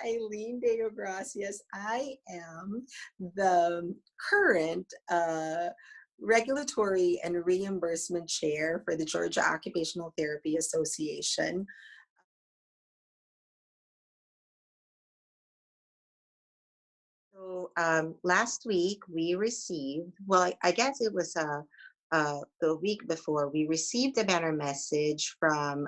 Aileen Deogracias. I am the current Regulatory and Reimbursement Chair for the Georgia Occupational Therapy Association. So last week we received, well, I guess it was the week before, we received a banner message from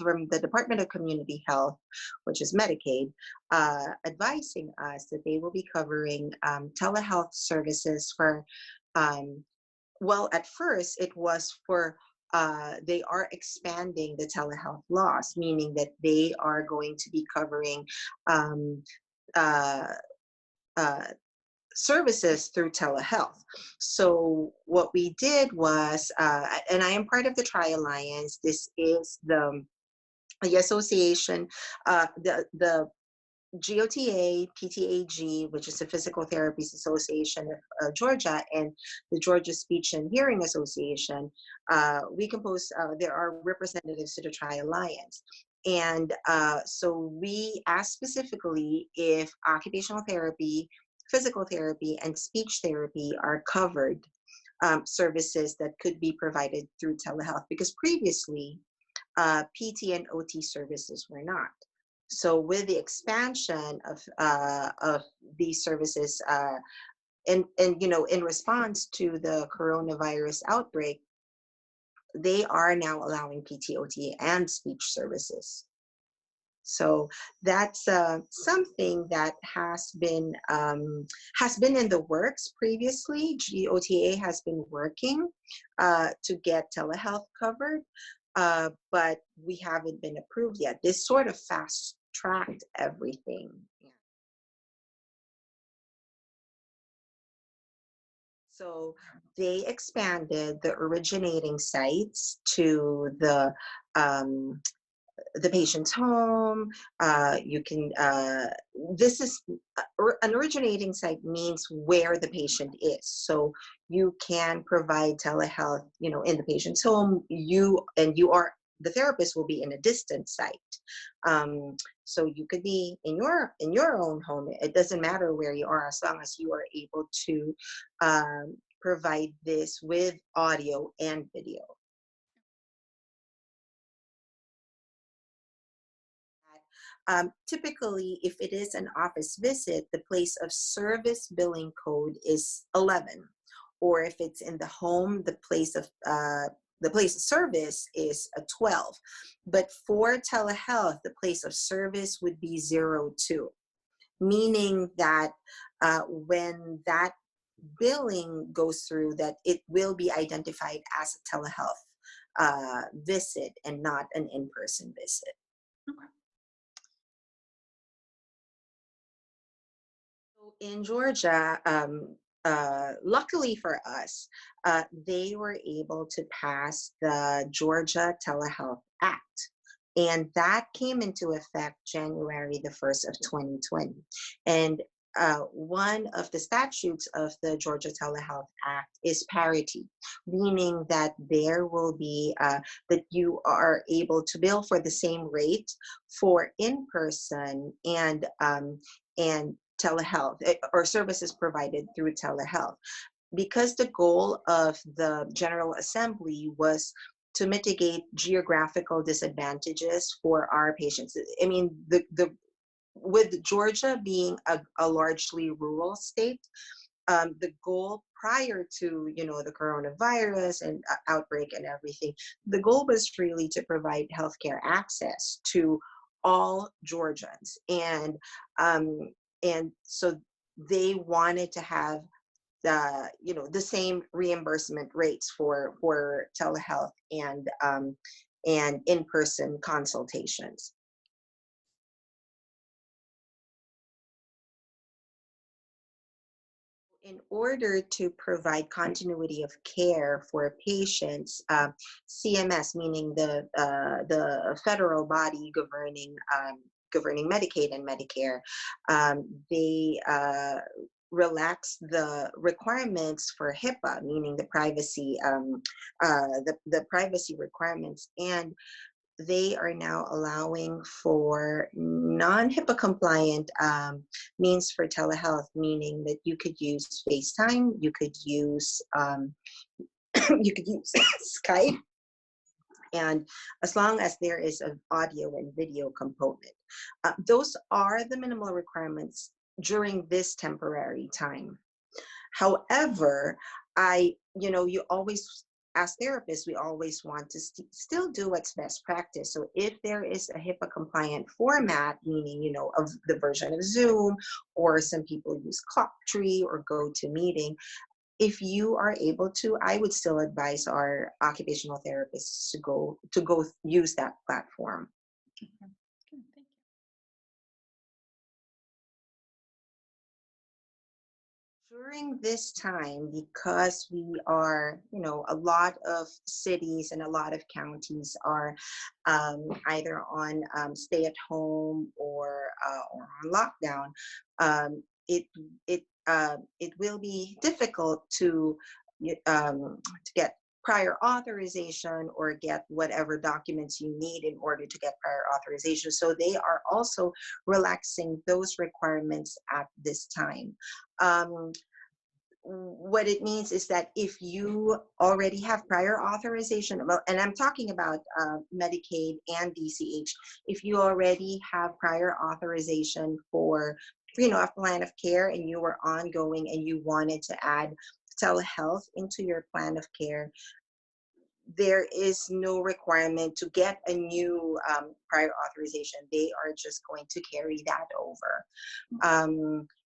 from the Department of Community Health, which is Medicaid, advising us that they will be covering telehealth services for, well, at first it was for, they are expanding the telehealth laws, meaning that they are going to be covering um, uh, uh, services through telehealth. So what we did was, and I am part of the Tri-Alliance. This is the association, the GOTA, PTAG, which is the Physical Therapists Association of Georgia, and the Georgia Speech and Hearing Association. We compose, there are representatives to the Tri-Alliance. And so we asked specifically if occupational therapy, physical therapy, and speech therapy are covered services that could be provided through telehealth, because previously PT and OT services were not. So with the expansion of these services, and in response to the coronavirus outbreak, they are now allowing PT, OT, and speech services. So that's something that has been in the works previously. GOTA has been working to get telehealth covered, but we haven't been approved yet. This sort of fast-tracked everything. So they expanded the originating sites to the patient's home. You can, this is, an originating site means where the patient is. So you can provide telehealth, in the patient's home. The therapist will be in a distant site. So you could be in your own home. It doesn't matter where you are, as long as you are able to provide this with audio and video. Typically, if it is an office visit, the place of service billing code is 11, or if it's in the home, the place of service is a 12. But for telehealth, the place of service would be 02, meaning that when that billing goes through, that it will be identified as a telehealth visit and not an in-person visit. Okay. In Georgia, luckily for us, they were able to pass the Georgia Telehealth Act. And that came into effect January the 1st of 2020. And one of the statutes of the Georgia Telehealth Act is parity, meaning that there will be, that you are able to bill for the same rate for in-person and telehealth, or services provided through telehealth. Because the goal of the General Assembly was to mitigate geographical disadvantages for our patients. I mean, with Georgia being a largely rural state, the goal prior to the coronavirus and outbreak and everything, the goal was really to provide healthcare access to all Georgians, and so they wanted to have the same reimbursement rates for telehealth and in-person consultations. In order to provide continuity of care for patients, CMS, meaning the federal body governing Medicaid and Medicare, they relaxed the requirements for HIPAA, meaning the privacy requirements, and they are now allowing for non-HIPAA compliant means for telehealth, meaning that you could use FaceTime, you could use you could use Skype, and as long as there is an audio and video component. Those are the minimal requirements during this temporary time. However, you always, as therapists, we always want to still do what's best practice. So if there is a HIPAA compliant format, meaning, of the version of Zoom, or some people use Clocktree or GoToMeeting, if you are able to, I would still advise our occupational therapists to go use that platform. Okay. Good. Thank you. During this time, because we are, a lot of cities and a lot of counties are either on stay at home or on lockdown, it it will be difficult to get prior authorization or get whatever documents you need in order to get prior authorization. So they are also relaxing those requirements at this time. What it means is that if you already have prior authorization, well, and I'm talking about Medicaid and DCH, if you already have prior authorization for, a plan of care and you were ongoing and you wanted to add telehealth into your plan of care, there is no requirement to get a new prior authorization. They are just going to carry that over.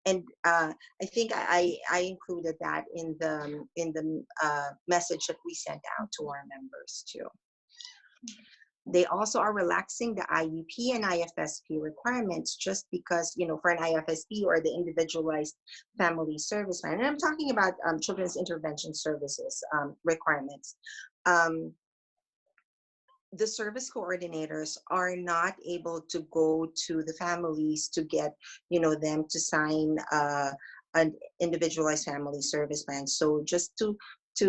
And I think I included that in the message that we sent out to our members too. They also are relaxing the IUP and IFSP requirements just because, for an IFSP or the individualized family service plan, and I'm talking about children's intervention services requirements. The service coordinators are not able to go to the families to get, them to sign an individualized family service plan. So just to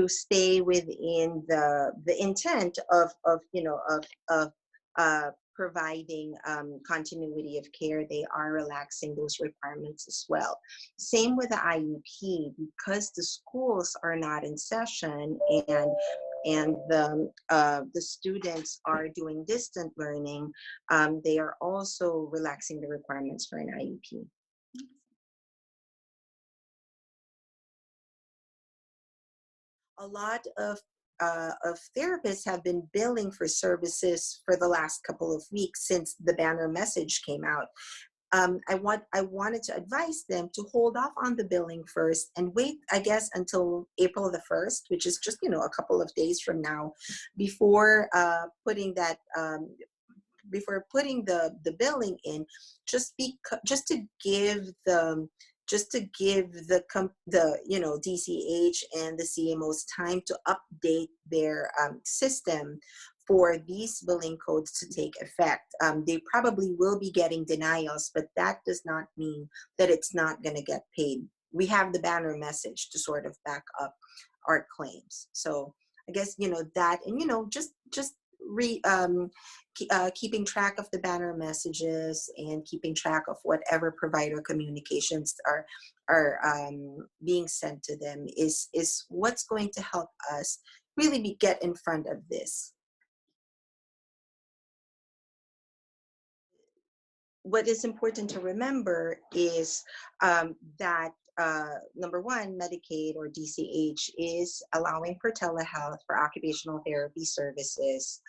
stay within the intent of providing continuity of care, they are relaxing those requirements as well. Same with the IUP, because the schools are not in session and the students are doing distant learning, they are also relaxing the requirements for an IEP. A lot of therapists have been billing for services for the last couple of weeks since the banner message came out. I wanted to advise them to hold off on the billing first and wait, I guess, until April the 1st, which is just, a couple of days from now, before putting that before putting the billing in, just to give the DCH and the CMOs time to update their system for these billing codes to take effect. They probably will be getting denials, but that does not mean that it's not going to get paid. We have the banner message to sort of back up our claims. So I guess, that, and, just keeping track of the banner messages and keeping track of whatever provider communications are being sent to them is what's going to help us really get in front of this. What is important to remember is that number one, Medicaid or DCH is allowing for telehealth for occupational therapy services,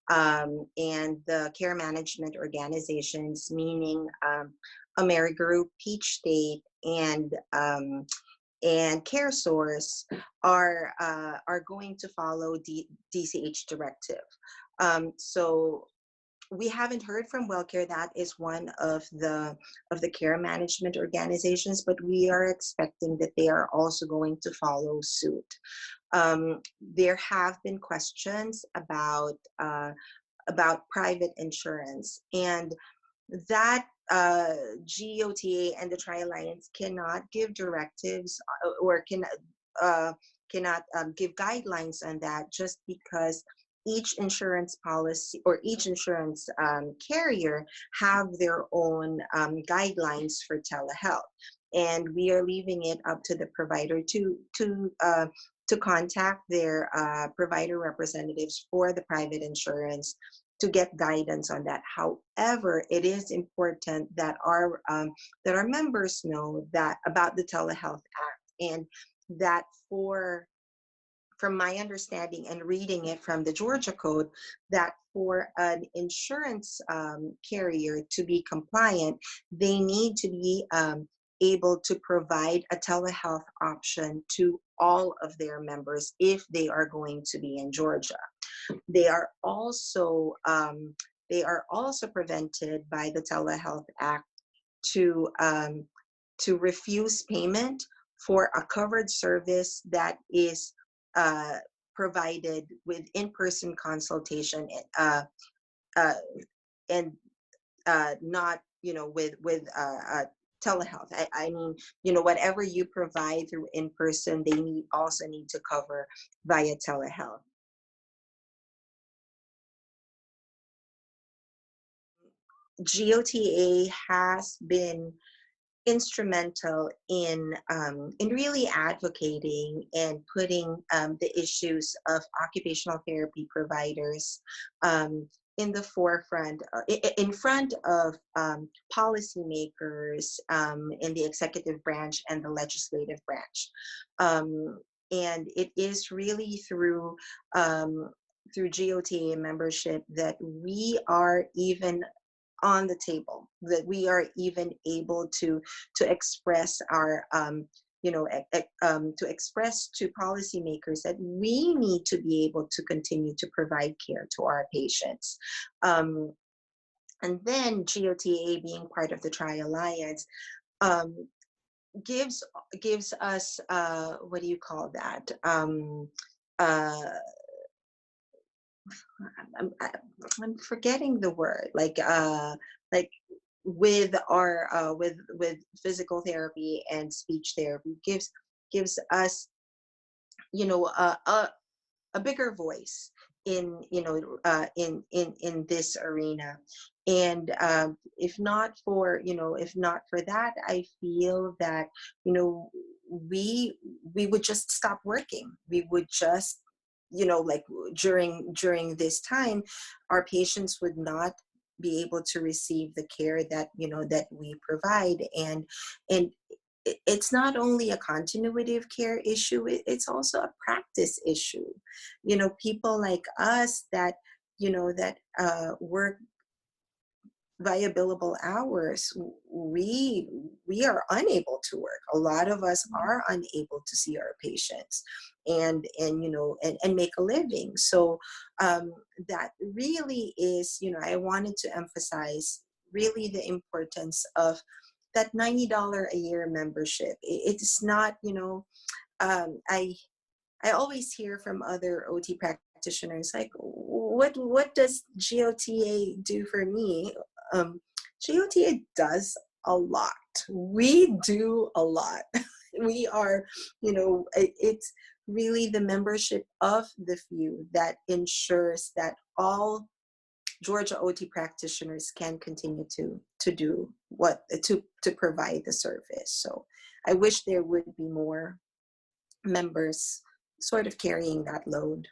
and the care management organizations, meaning Amerigroup, PeachState, and CareSource are going to follow DCH directive. So we haven't heard from WellCare. That is one of the care management organizations, but we are expecting that they are also going to follow suit. There have been questions about private insurance, and that GOTA and the Tri-Alliance cannot give directives or cannot give guidelines on that, just because each insurance policy or each insurance carrier have their own guidelines for telehealth. And we are leaving it up to the provider to contact their provider representatives for the private insurance to get guidance on that. However, it is important that our members know that about the Telehealth Act, and that from my understanding and reading it from the Georgia Code, that for an insurance carrier to be compliant, they need to be able to provide a telehealth option to all of their members if they are going to be in Georgia. They are also prevented by the Telehealth Act to refuse payment for a covered service that is provided with in-person consultation and not, with telehealth. I mean, whatever you provide through in-person, they also need to cover via telehealth. GOTA has been instrumental in really advocating and putting the issues of occupational therapy providers in the forefront, in front of policymakers in the executive branch and the legislative branch. And it is really through GOTA membership that we are even on the table, that we are even able to express our to express to policymakers that we need to be able to continue to provide care to our patients. And then GOTA, being part of the Tri-Alliance, gives us what do you call that? I'm forgetting the word, like with our with physical therapy and speech therapy, gives us a bigger voice in in this arena. And if not for that, I feel that we would just stop working. We would just like during this time, our patients would not be able to receive the care that that we provide. And it's not only a continuity of care issue, it's also a practice issue. People like us that work via billable hours, we are unable to work. A lot of us are unable to see our patients and make a living. So that really is, I wanted to emphasize really the importance of that $90 a year membership. It's not, I always hear from other OT practitioners, like, what does GOTA do for me? GOTA does a lot. We do a lot. We are, it's really the membership of the few that ensures that all Georgia OT practitioners can continue to do to provide the service. So I wish there would be more members sort of carrying that load.